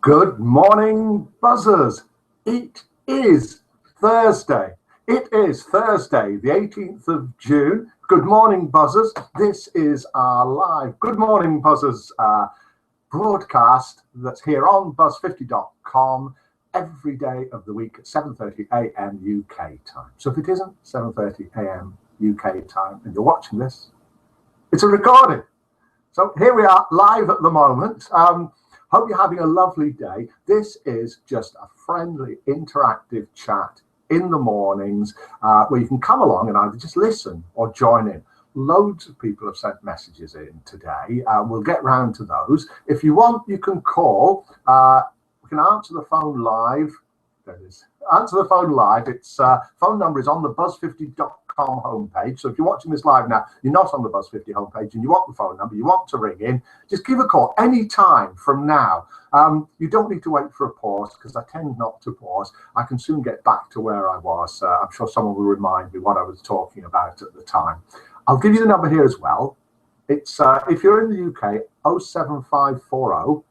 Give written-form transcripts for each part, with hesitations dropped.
Good morning, buzzers. It is Thursday. It is Thursday, the 18th of June. Good morning, buzzers. This is our live Good Morning Buzzers broadcast that's here on buzz50.com every day of the week at 7:30 a.m. UK time. So if it isn't 7:30 a.m. UK time and you're watching this, it's a recording. So here we are live at the moment. Hope you're having a lovely day. This is just a friendly, interactive chat in the mornings where you can come along and either just listen or join in. Loads of people have sent messages in today. We'll get round to those. If you want, you can call. We can answer the phone live. There it is. Answer the phone live. Its phone number is on the buzz50.com homepage. So if you're watching this live now, you're not on the Buzz50 homepage and you want the phone number, you want to ring in, just give a call any time from now. You don't need to wait for a pause because I tend not to pause. I can soon get back to where I was. I'm sure someone will remind me what I was talking about at the time. I'll give you the number here as well. It's if you're in the UK, 07540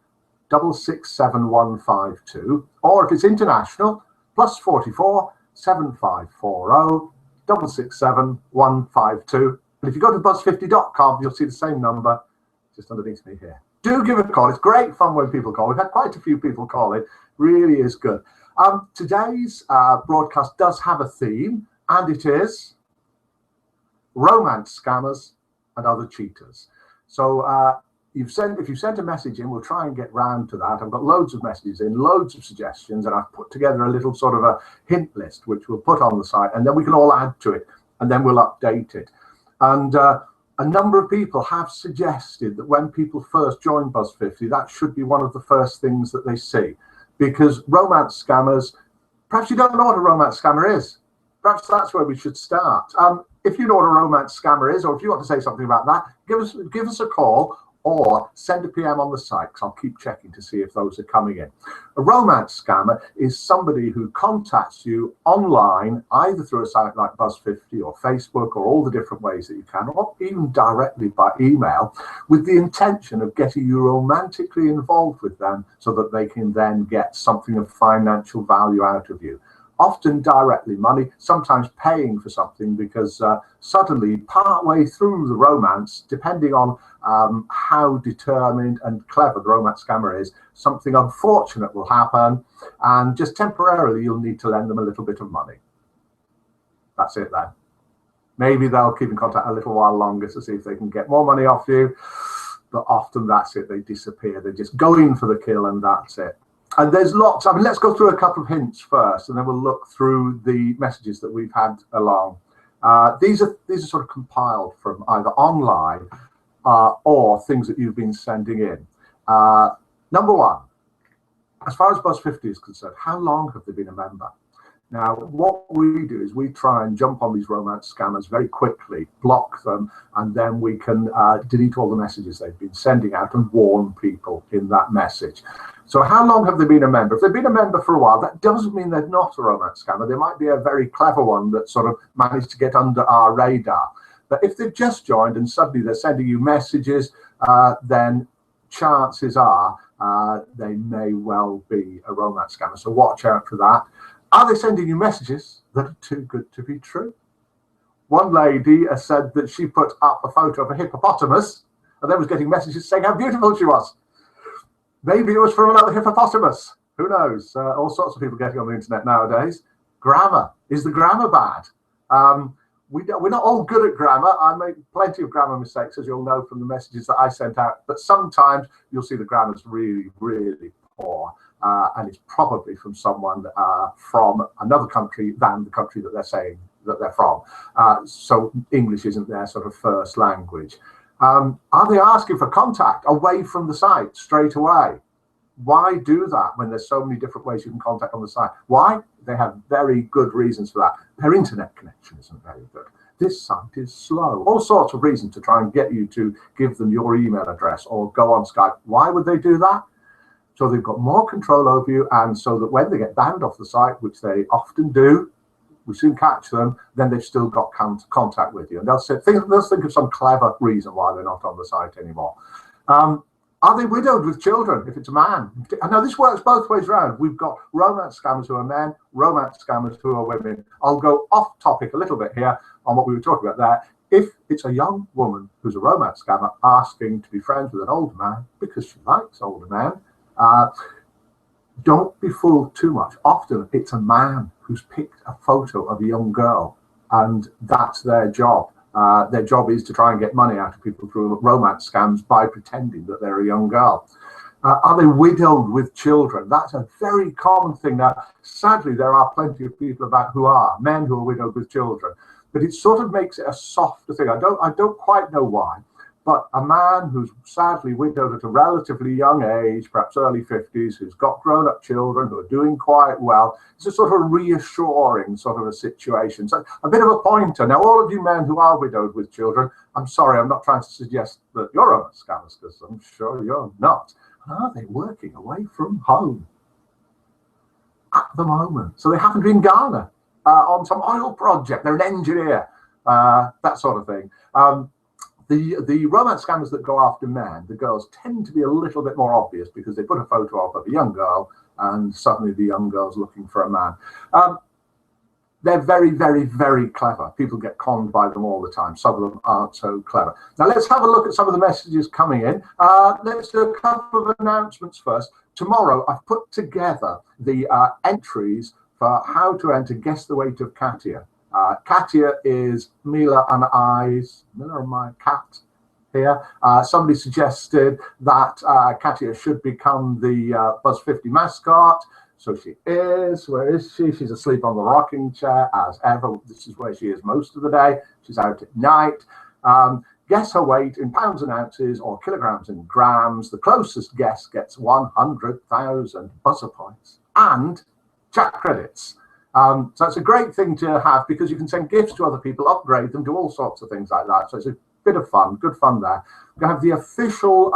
667 152, or if it's international, +44 7540 667 152. And if you go to buzz50.com, you'll see the same number just underneath me here. Do give a call. It's great fun when people call. We've had quite a few people call it. Really is good. Today's broadcast does have a theme, and it is romance scammers and other cheaters. So if you sent a message in, we'll try and get round to that. I've got loads of messages in, loads of suggestions, and I've put together a little sort of a hint list, which we'll put on the site, and then we can all add to it, and then we'll update it. And a number of people have suggested that when people first join Buzz50, that should be one of the first things that they see, because romance scammers, perhaps you don't know what a romance scammer is. Perhaps that's where we should start. If you know what a romance scammer is, or if you want to say something about that, give us a call, or send a PM on the site, because I'll keep checking to see if those are coming in. A romance scammer is somebody who contacts you online, either through a site like Buzz50 or Facebook, or all the different ways that you can, or even directly by email, with the intention of getting you romantically involved with them so that they can then get something of financial value out of you. Often directly money, sometimes paying for something, because suddenly partway through the romance, depending on how determined and clever the romance scammer is, something unfortunate will happen, and just temporarily you'll need to lend them a little bit of money. That's it then. Maybe they'll keep in contact a little while longer to see if they can get more money off you, but often that's it, they disappear. They just go in for the kill and that's it. And there's lots. I mean, let's go through a couple of hints first, and then we'll look through the messages that we've had along. These are sort of compiled from either online or things that you've been sending in. Number one, as far as Buzz50 is concerned, how long have they been a member? Now, what we do is we try and jump on these romance scammers very quickly, block them, and then we can delete all the messages they've been sending out and warn people in that message. So how long have they been a member? If they've been a member for a while, that doesn't mean they're not a romance scammer. They might be a very clever one that sort of managed to get under our radar. But if they've just joined and suddenly they're sending you messages, then chances are they may well be a romance scammer. So watch out for that. Are they sending you messages that are too good to be true? One lady said that she put up a photo of a hippopotamus and then was getting messages saying how beautiful she was. Maybe it was from another hippopotamus. Who knows? All sorts of people getting on the internet nowadays. Grammar. Is the grammar bad? We're not all good at grammar. I make plenty of grammar mistakes, as you'll know from the messages that I sent out. But sometimes you'll see the grammar's really, really poor. And it's probably from someone from another country than the country that they're saying that they're from. So English isn't their sort of first language. Are they asking for contact away from the site straight away? Why do that when there's so many different ways you can contact on the site? Why? They have very good reasons for that. Their internet connection isn't very good. This site is slow. All sorts of reasons to try and get you to give them your email address or go on Skype. Why would they do that? So they've got more control over you, and so that when they get banned off the site, which they often do, we soon catch them, then they've still got contact with you. And they'll think of some clever reason why they're not on the site anymore. Are they widowed with children if it's a man? I know this works both ways around. We've got romance scammers who are men, romance scammers who are women. I'll go off topic a little bit here on what we were talking about there. If it's a young woman who's a romance scammer asking to be friends with an older man because she likes older men, don't be fooled too much. Often it's a man who's picked a photo of a young girl, and that's their job. Their job is to try and get money out of people through romance scams by pretending that they're a young girl. Are they widowed with children? That's a very common thing. Now, sadly, there are plenty of people who are men who are widowed with children, but it sort of makes it a softer thing. I don't quite know why, but a man who's sadly widowed at a relatively young age, perhaps early 50s, who's got grown-up children who are doing quite well, it's a sort of reassuring sort of a situation. So a bit of a pointer. Now, all of you men who are widowed with children, I'm sorry, I'm not trying to suggest that you're a scammer, because I'm sure you're not. Are they working away from home at the moment? So they happen to be in Ghana on some oil project. They're an engineer, that sort of thing. The romance scammers that go after men, the girls tend to be a little bit more obvious because they put a photo up of a young girl and suddenly the young girl's looking for a man. They're very, very, very clever. People get conned by them all the time. Some of them aren't so clever. Now let's have a look at some of the messages coming in. Let's do a couple of announcements first. Tomorrow I've put together the entries for how to enter Guess the Weight of Katia. Katia is Mila and my cat here. Somebody suggested that Katia should become the Buzz 50 mascot. So she is. Where is she? She's asleep on the rocking chair as ever. This is where she is most of the day. She's out at night. Guess her weight in pounds and ounces or kilograms and grams. The closest guess gets 100,000 buzzer points and chat credits. So it's a great thing to have because you can send gifts to other people, upgrade them, do all sorts of things like that. So it's a bit of fun, good fun there. We have the official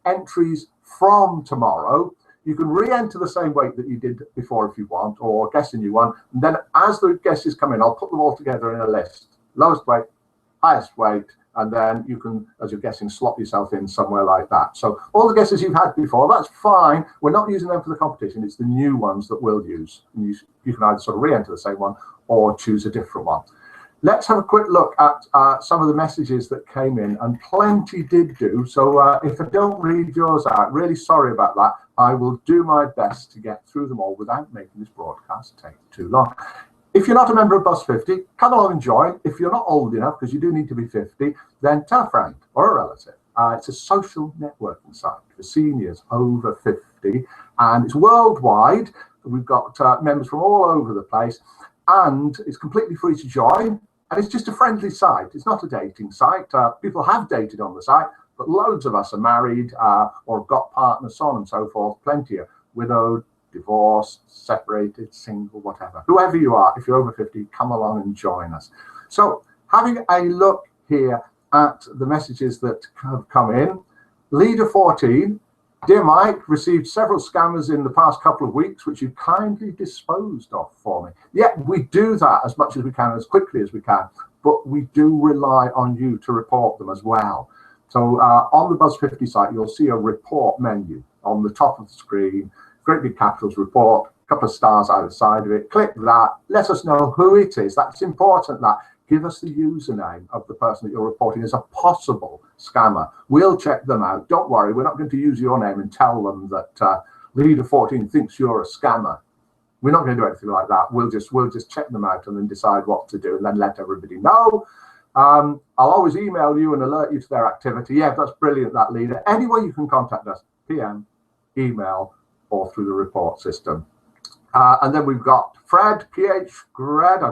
entries from tomorrow. You can re-enter the same weight that you did before if you want, or guess a new one. And then as the guesses come in, I'll put them all together in a list. Lowest weight, highest weight, and then you can, as you're guessing, slot yourself in somewhere like that. So all the guesses you've had before, that's fine. We're not using them for the competition. It's the new ones that we'll use. And you can either sort of re-enter the same one or choose a different one. Let's have a quick look at some of the messages that came in, and plenty did do. So if I don't read yours out, really sorry about that. I will do my best to get through them all without making this broadcast take too long. If you're not a member of Buzz 50, come along and join. If you're not old enough, because you do need to be 50, then tell a friend or a relative. It's a social networking site for seniors over 50, and it's worldwide. We've got members from all over the place, and it's completely free to join. And it's just a friendly site. It's not a dating site. People have dated on the site, but loads of us are married or have got partners, so on and so forth. Plenty are widowed, divorced, separated, single, whatever. Whoever you are, if you're over 50, come along and join us. So having a look here at the messages that have come in. Leader 14, dear Mike, received several scammers in the past couple of weeks, which you kindly disposed of for me. Yeah, we do that as much as we can, as quickly as we can, but we do rely on you to report them as well. So on the Buzz 50 site, you'll see a report menu on the top of the screen, great big capitals, report, a couple of stars either side of it. Click that, let us know who it is. That's important. That give us the username of the person that you're reporting as a possible scammer. We'll check them out. Don't worry, we're not going to use your name and tell them that Leader 14 thinks you're a scammer. We're not going to do anything like that. We'll just check them out and then decide what to do and then let everybody know. I'll always email you and alert you to their activity. Yeah, that's brilliant, that leader. Any way you can contact us, PM, email, or through the report system. And then we've got Fred, PH, Gred.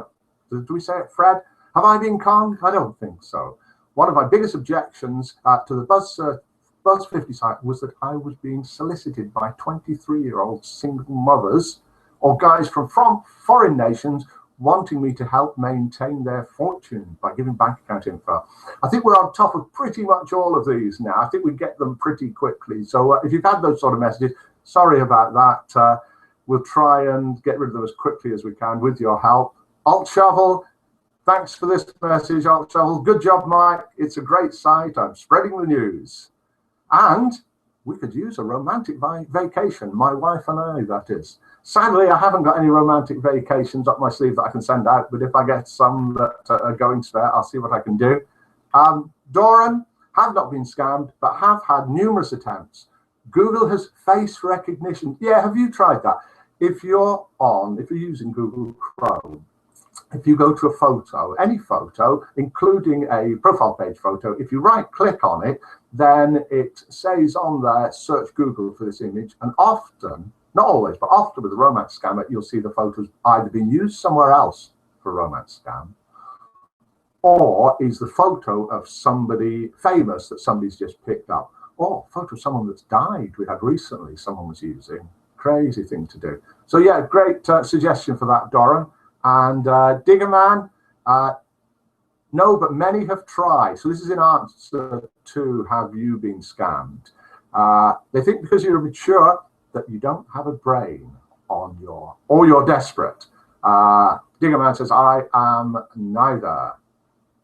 Do we say it, Fred? Have I been conned? I don't think so. One of my biggest objections to the Buzz 50 site was that I was being solicited by 23-year-old single mothers or guys from foreign nations wanting me to help maintain their fortune by giving bank account info. I think we're on top of pretty much all of these now. I think we get them pretty quickly. So if you've had those sort of messages, sorry about that. We'll try and get rid of them as quickly as we can with your help. Alt Shovel, thanks for this message, Alt Shovel. Good job, Mike. It's a great site. I'm spreading the news. And we could use a romantic vacation, my wife and I, that is. Sadly, I haven't got any romantic vacations up my sleeve that I can send out, but if I get some that are going spare, I'll see what I can do. Doran, have not been scammed, but have had numerous attempts. Google has face recognition. Yeah, have you tried that? If you're using Google Chrome, if you go to a photo, any photo, including a profile page photo, if you right click on it, then it says on there, search Google for this image. And often, not always, but often with a romance scammer, you'll see the photos either being used somewhere else for a romance scam, or is the photo of somebody famous that somebody's just picked up, or a photo of someone that's died we had recently, someone was using. Crazy thing to do. So yeah, great suggestion for that, Doran. And Diggerman, no, but many have tried. So this is in answer to have you been scammed. They think because you're mature that you don't have a brain or you're desperate. Diggerman says, I am neither.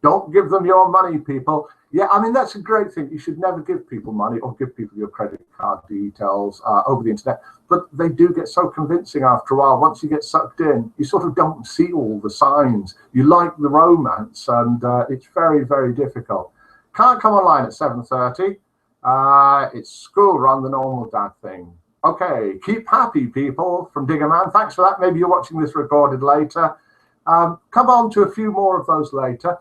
Don't give them your money, people. Yeah, I mean, that's a great thing. You should never give people money or give people your credit card details over the internet. But they do get so convincing after a while. Once you get sucked in, you sort of don't see all the signs. You like the romance, and it's very, very difficult. Can't come online at 7:30. It's school run, the normal dad thing. Okay, keep happy, people, from Diggerman. Thanks for that. Maybe you're watching this recorded later. Come on to a few more of those later.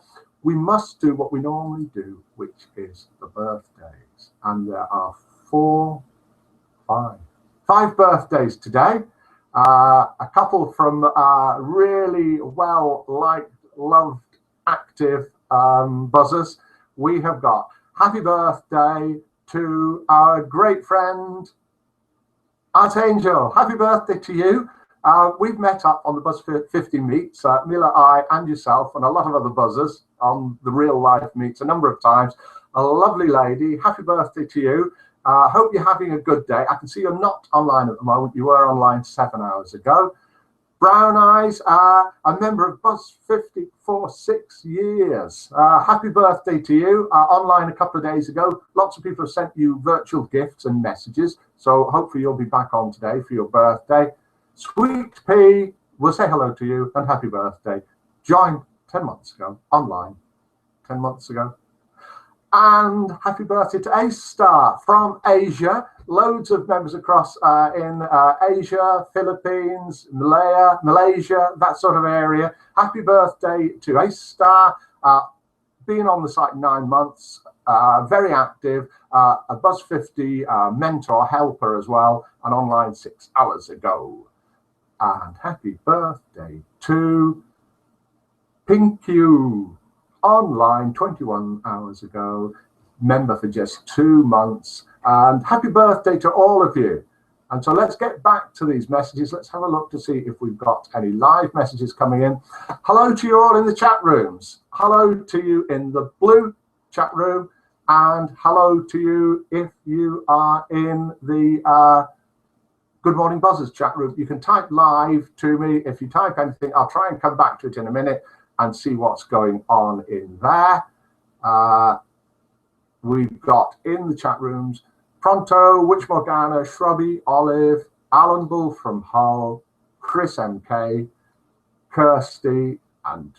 We must do what we normally do, which is the birthdays. And there are five birthdays today. A couple from really well-liked, loved, active buzzers. We have got happy birthday to our great friend, Archangel. Happy birthday to you. We've met up on the Buzz 50 meets, Mila, I, and yourself, and a lot of other buzzers on the real life meets a number of times. A lovely lady. Happy birthday to you. Hope you're having a good day. I can see you're not online at the moment. You were online 7 hours ago. Brown Eyes, a member of Buzz 50 for 6 years. Happy birthday to you. Online a couple of days ago. Lots of people have sent you virtual gifts and messages. So hopefully you'll be back on today for your birthday. Sweet Pea, we'll say hello to you and happy birthday. Joined 10 months ago, online, 10 months ago. And happy birthday to A Star from Asia. Loads of members across in Asia, Philippines, Malaysia, that sort of area. Happy birthday to A Star. Been on the site 9 months, very active, a Buzz 50 mentor, helper as well, and online 6 hours ago. And happy birthday to Pink You, online 21 hours ago, member for just 2 months. And happy birthday to all of you. And so let's get back to these messages. Let's have a look to see if we've got any live messages coming in. Hello to you all in the chat rooms. Hello to you in the blue chat room. And hello to you if you are in the Good Morning Buzzers chat room. You can type live to me. If you type anything, I'll try and come back to it in a minute and see what's going on in there. We've got in the chat rooms Pronto, Witch Morgana, Shrubby, Olive, Alan Bull from Hull, Chris MK, Kirsty, and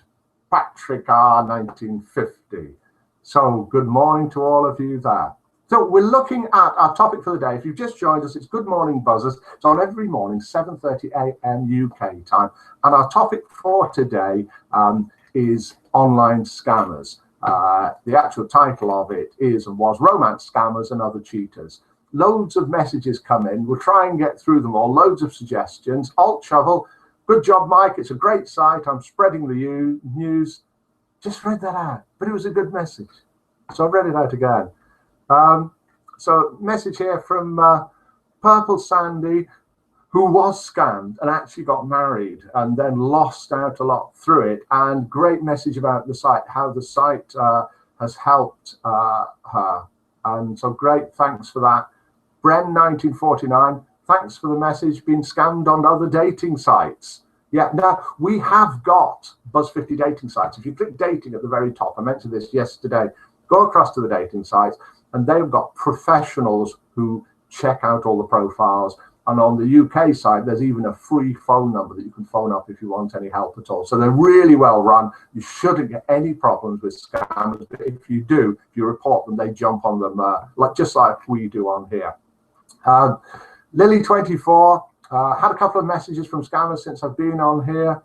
Patrick R 1950. So good morning to all of you there. So we're looking at our topic for the day. If you've just joined us, it's Good Morning Buzzers. It's on every morning, 7:30 a.m. UK time. And our topic for today is online scammers. The actual title of it is and was Romance Scammers and Other Cheaters. Loads of messages come in. We'll try and get through them all. Loads of suggestions. Alt Shovel, good job, Mike. It's a great site. I'm spreading the news. Just read that out, but it was a good message. So I've read it out again. So message here from Purple Sandy, who was scammed and actually got married and then lost out a lot through it. And great message about the site, how the site has helped her. And so great, thanks for that. Bren 1949, thanks for the message, been scammed on other dating sites. Yeah, now we have got Buzz 50 dating sites. If you click dating at the very top, I mentioned this yesterday, go across to the dating sites, and they've got professionals who check out all the profiles. And on the UK side, there's even a free phone number that you can phone up if you want any help at all. So they're really well run. You shouldn't get any problems with scammers. But if you do, if you report them, they jump on them just like we do on here. Lily24 had a couple of messages from scammers since I've been on here.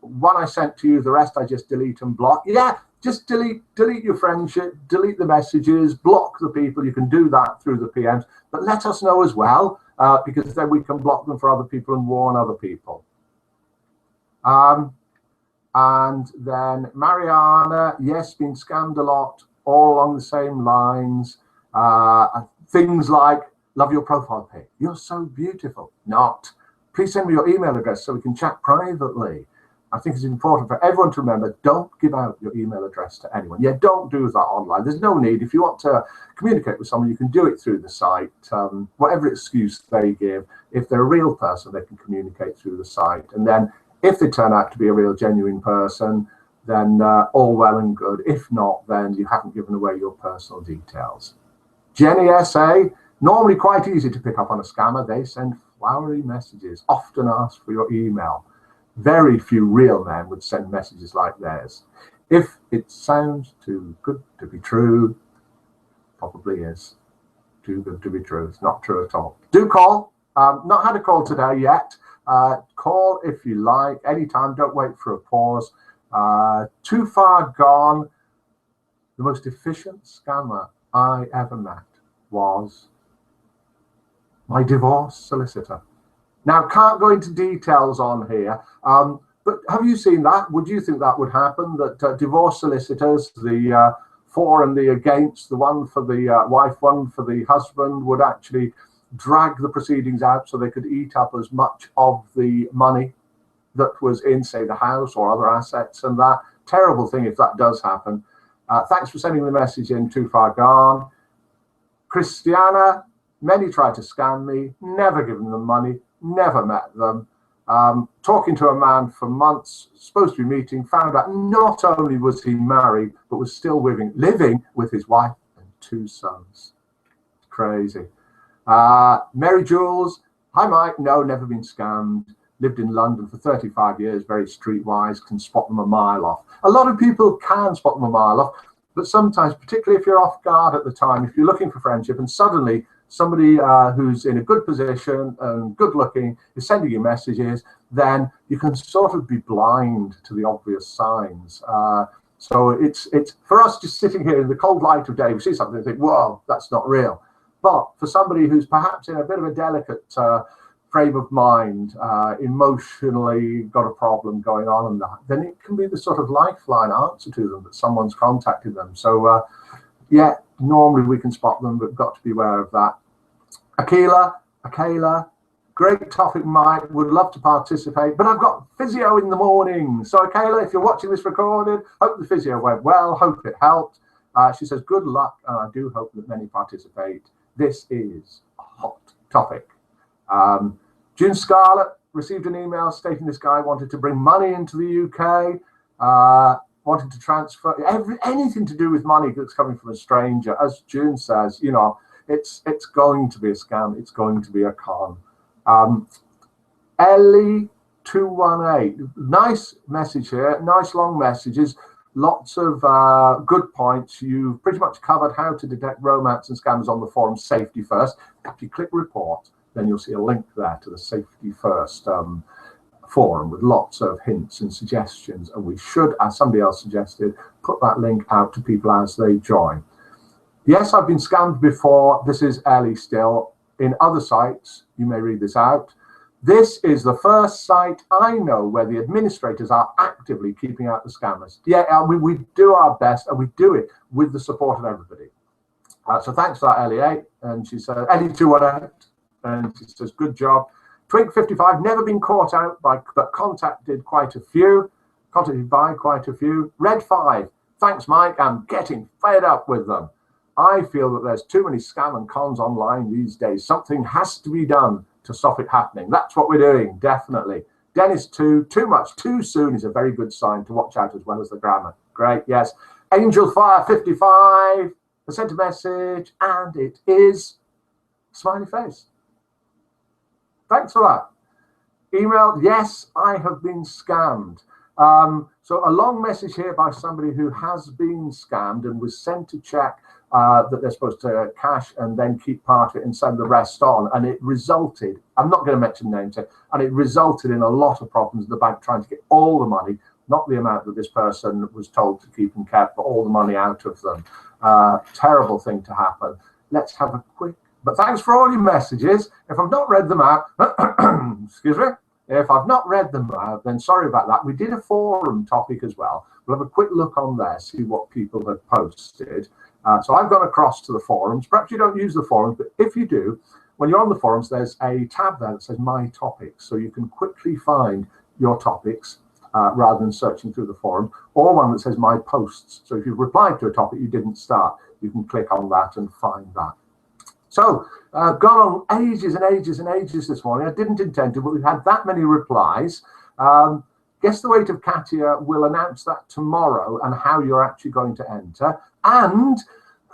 One I sent to you, the rest I just delete and block. Yeah, just delete your friendship, delete the messages, block the people. You can do that through the PMs, but let us know as well, because then we can block them for other people and warn other people. And then Mariana, yes, been scammed a lot, all along the same lines. Things like, love your profile pic. You're so beautiful. Not. Please send me your email address so we can chat privately. I think it's important for everyone to remember, don't give out your email address to anyone. Yeah, don't do that online. There's no need. If you want to communicate with someone, you can do it through the site, whatever excuse they give. If they're a real person, they can communicate through the site. And then if they turn out to be a real, genuine person, then all well and good. If not, then you haven't given away your personal details. Jenny SA, normally quite easy to pick up on a scammer. They send flowery messages, often ask for your email. Very few real men would send messages like theirs. If it sounds too good to be true, probably is. Too good to be true. It's not true at all. Do call. Not had a call today yet. Call if you like, anytime. Don't wait for a pause. Too far gone. The most efficient scammer I ever met was my divorce solicitor. Now, can't go into details on here, but have you seen that? Would you think that would happen, that divorce solicitors, the for and the against, the one for the wife, one for the husband, would actually drag the proceedings out so they could eat up as much of the money that was in, say, the house or other assets? And that terrible thing if that does happen. Thanks for sending the message in, Too Far Gone. Christiana, many tried to scam me, never given them money, never met them. Talking to a man for months, supposed to be meeting, found out not only was he married, but was still living with his wife and 2 sons. Crazy. Mary Jules, hi Mike, no, never been scammed. Lived in London for 35 years, very streetwise, can spot them a mile off. A lot of people can spot them a mile off, but sometimes, particularly if you're off guard at the time, if you're looking for friendship and suddenly somebody who's in a good position and good looking is sending you messages, then you can sort of be blind to the obvious signs. So it's for us just sitting here in the cold light of day, we see something and think, whoa, that's not real. But for somebody who's perhaps in a bit of a delicate frame of mind, emotionally got a problem going on, and that, then it can be the sort of lifeline answer to them that someone's contacted them. So yeah, normally we can spot them, but got to be aware of that. Akela, great topic, Mike, would love to participate, but I've got physio in the morning. So Akela, if you're watching this recorded, hope the physio went well, hope it helped. She says, good luck, and I do hope that many participate. This is a hot topic. June Scarlett received an email stating this guy wanted to bring money into the UK, wanted to transfer anything to do with money that's coming from a stranger. As June says, you know, it's going to be a scam. It's going to be a con. Ellie 218, nice message here. Nice long messages. Lots of good points. You've pretty much covered how to detect romance and scams on the forum Safety First. If you click report, then you'll see a link there to the Safety First forum with lots of hints and suggestions. And we should, as somebody else suggested, put that link out to people as they join. Yes, I've been scammed before. This is Ellie still. In other sites, you may read this out. This is the first site I know where the administrators are actively keeping out the scammers. Yeah, we do our best, and we do it with the support of everybody. So thanks for that, Ellie. And she said, Ellie 218, and she says, good job. Twink55, never been caught out by, but contacted by quite a few. Red 5, thanks, Mike. I'm getting fed up with them. I feel that there's too many scam and cons online these days. Something has to be done to stop it happening. That's what we're doing, definitely. Dennis 2, too much too soon is a very good sign to watch out, as well as the grammar. Great, yes. Angel Fire 55, I sent a message, and it is Smiley face. Thanks for that. Email, yes, I have been scammed. So a long message here by somebody who has been scammed and was sent a check that they're supposed to cash and then keep part of it and send the rest on. And it resulted, I'm not going to mention names here, and it resulted in a lot of problems. The bank trying to get all the money, not the amount that this person was told to keep and kept, but all the money out of them. Terrible thing to happen. Let's have a quick, but thanks for all your messages. If I've not read them out, excuse me, if I've not read them out, then sorry about that. We did a forum topic as well. We'll have a quick look on there, see what people have posted. So I've gone across to the forums. Perhaps you don't use the forums, but if you do, when you're on the forums, there's a tab there that says My Topics. So you can quickly find your topics rather than searching through the forum, or one that says My Posts. So if you've replied to a topic you didn't start, you can click on that and find that. So gone on ages and ages and ages this morning. I didn't intend to, but we've had that many replies. Guess the Weight of Katia will announce that tomorrow and how you're actually going to enter. And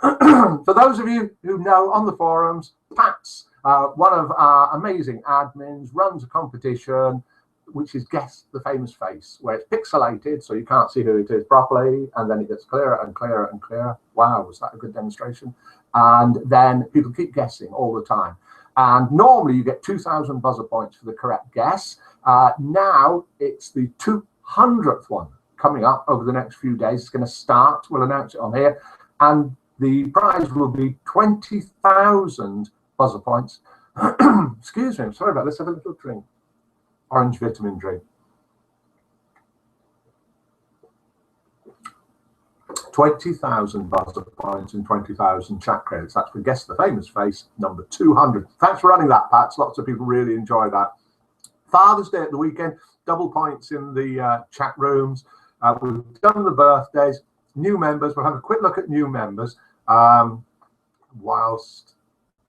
for those of you who know on the forums, Pat's, one of our amazing admins, runs a competition which is Guess the Famous Face, where it's pixelated so you can't see who it is properly, and then it gets clearer and clearer and clearer. Wow, was that a good demonstration? And then people keep guessing all the time. And normally you get 2,000 buzzer points for the correct guess. Now it's the 200th one coming up over the next few days. It's going to start. We'll announce it on here. And the prize will be 20,000 buzzer points. Excuse me, I'm sorry about this. Have a little drink. Orange vitamin drink. 20,000 buzzer points and 20,000 chat credits. That's for Guess the Famous Face, number 200. Thanks for running that, Pat. Lots of people really enjoy that. Father's Day at the weekend, double points in the chat rooms. We've done the birthdays, new members. We'll have a quick look at new members, whilst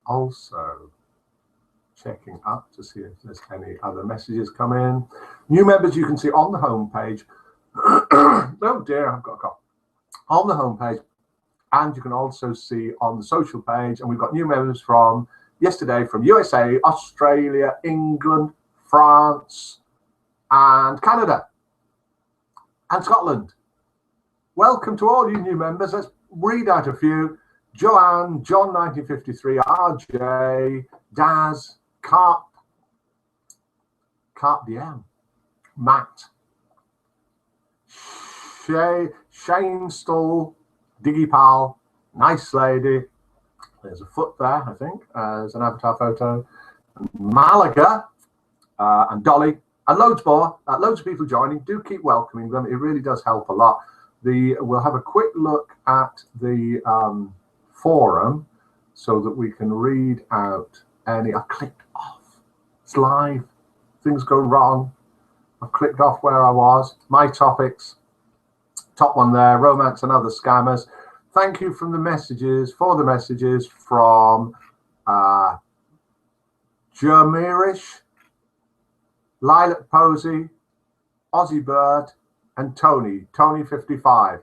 also checking up to see if there's any other messages come in. New members you can see on the home page. Oh dear, I've got a cough. On the homepage, and you can also see on the social page, and we've got new members from yesterday from USA, Australia, England, France, and Canada, and Scotland. Welcome to all you new members. Let's read out a few. Joanne, John 1953, RJ, Daz, Carp DM, Matt, Shane Stoll, Diggy Pal, Nice Lady. There's a foot there, I think, as an avatar photo. Malaga and Dolly, and loads more. Loads of people joining. Do keep welcoming them. It really does help a lot. We'll have a quick look at the forum so that we can read out any. I clicked off. It's live. Things go wrong. I've clicked off where I was. My topics. Top one there, romance and other scammers. Thank you for the messages from Jermirish, Lilac Posey, Aussie Bird, and Tony 55.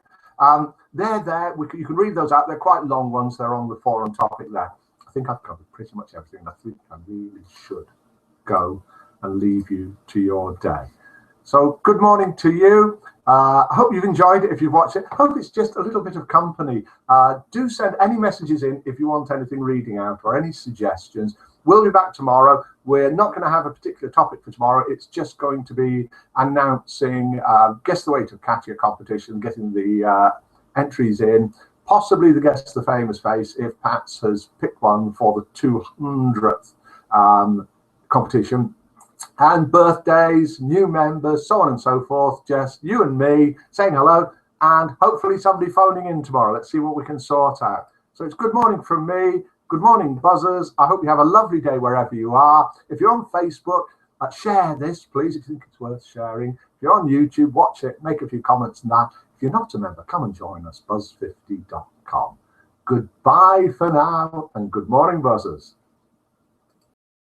They're there. You can read those out. They're quite long ones. They're on the forum topic there. I think I've covered pretty much everything. I think I really should go and leave you to your day. So good morning to you. I hope you've enjoyed it if you've watched it. I hope it's just a little bit of company. Do send any messages in if you want anything reading out or any suggestions. We'll be back tomorrow. We're not going to have a particular topic for tomorrow. It's just going to be announcing Guess the Weight of Katia competition, getting the entries in, possibly the Guess the Famous Face if Pats has picked one for the 200th competition. And birthdays, new members, so on and so forth. Just you and me saying hello, and hopefully somebody phoning in tomorrow. Let's see what we can sort out. So it's good morning from me. Good morning, buzzers. I hope you have a lovely day wherever you are. If you're on Facebook, share this, please, if you think it's worth sharing. If you're on YouTube, watch it, make a few comments and that. If you're not a member, come and join us, buzz50.com. Goodbye for now, and good morning, buzzers.